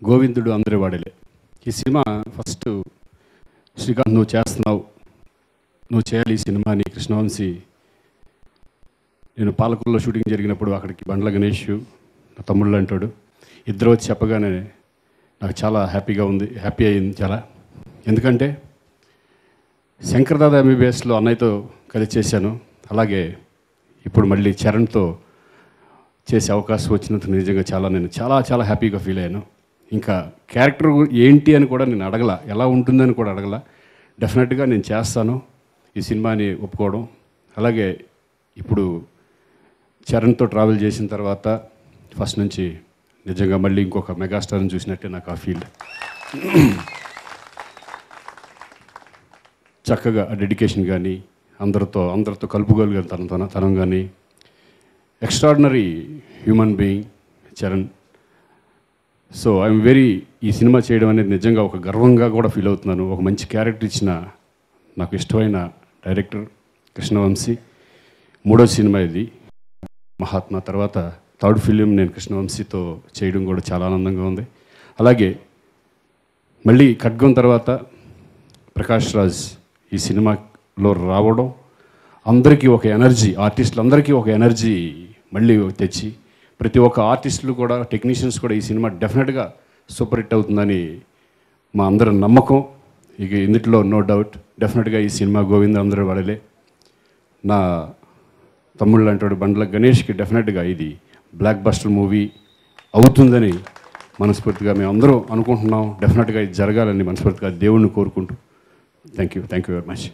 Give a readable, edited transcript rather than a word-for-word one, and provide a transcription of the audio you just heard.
గోవిందుడు అందరి వాడలే. ఈ cinema first Srikanth నువ్వు చేస్తున్నావు, నువ్వు చేయాలి ఈ సినిమాని. కృష్ణవంశీ, నేను పాలకుల్లో షూటింగ్ జరిగినప్పుడు అక్కడికి బండ్ల గణేష్ నా తమ్ముళ్ళు అంటాడు, ఇద్దరు వచ్చి చెప్పగానే నాకు చాలా హ్యాపీ అయింది చాలా. ఎందుకంటే శంకర్దాదా ఎంబీబీఎస్లో అన్నయ్యతో కలిసి చేశాను, అలాగే ఇప్పుడు మళ్ళీ చరణ్తో చేసే అవకాశం వచ్చినందుకు నిజంగా నేను చాలా హ్యాపీగా ఫీల్ అయ్యాను. ఇంకా క్యారెక్టర్ ఏంటి అని కూడా నేను అడగల, ఎలా ఉంటుందని కూడా అడగల. డెఫినెట్గా నేను చేస్తాను ఈ సినిమాని ఒప్పుకోవడం. అలాగే ఇప్పుడు చరణ్తో ట్రావెల్ చేసిన తర్వాత ఫస్ట్ నుంచి నిజంగా మళ్ళీ ఇంకొక మెగాస్టార్ని చూసినట్టే నాకు ఆ ఫీల్. చక్కగా ఆ డెడికేషన్ కానీ, అందరితో కలుపుకోగలిగిన తనం కానీ, extraordinary human being Charan. So I'm ఈ సినిమా చేయడం అనేది నిజంగా ఒక గర్వంగా కూడా ఫీల్ అవుతున్నాను. ఒక మంచి క్యారెక్టర్ ఇచ్చిన నాకు ఇష్టమైన డైరెక్టర్ కృష్ణవంశీ. 3వ సినిమా ఇది, మహాత్మా. తర్వాత 3rd ఫిలిం నేను కృష్ణవంశీతో చేయడం కూడా చాలా ఆనందంగా ఉంది. అలాగే మళ్ళీ ఖడ్గం తర్వాత ప్రకాష్ రాజ్ ఈ సినిమాలో రావడం అందరికీ ఒక ఎనర్జీ, ఆర్టిస్టులందరికీ ఒక ఎనర్జీ మళ్ళీ తెచ్చి, ప్రతి ఒక్క ఆర్టిస్టులు కూడా, టెక్నీషియన్స్ కూడా ఈ సినిమా డెఫినెట్గా సూపర్ హిట్ అవుతుందని మా అందరి నమ్మకం. ఇక ఇందులో నో డౌట్, డెఫినెట్గా ఈ సినిమా గోవింద అందరూ వాడలే. నా తమ్ముళ్ళు అంటాడు బండ్ల గణేష్కి డెఫినెట్గా ఇది బ్లాక్ బస్టర్ మూవీ అవుతుందని మనస్ఫూర్తిగా మేము అందరూ అనుకుంటున్నాం. డెఫినెట్గా ఇది జరగాలని మనస్ఫూర్తిగా దేవుణ్ణి కోరుకుంటూ థ్యాంక్ యూ వెరీ మచ్.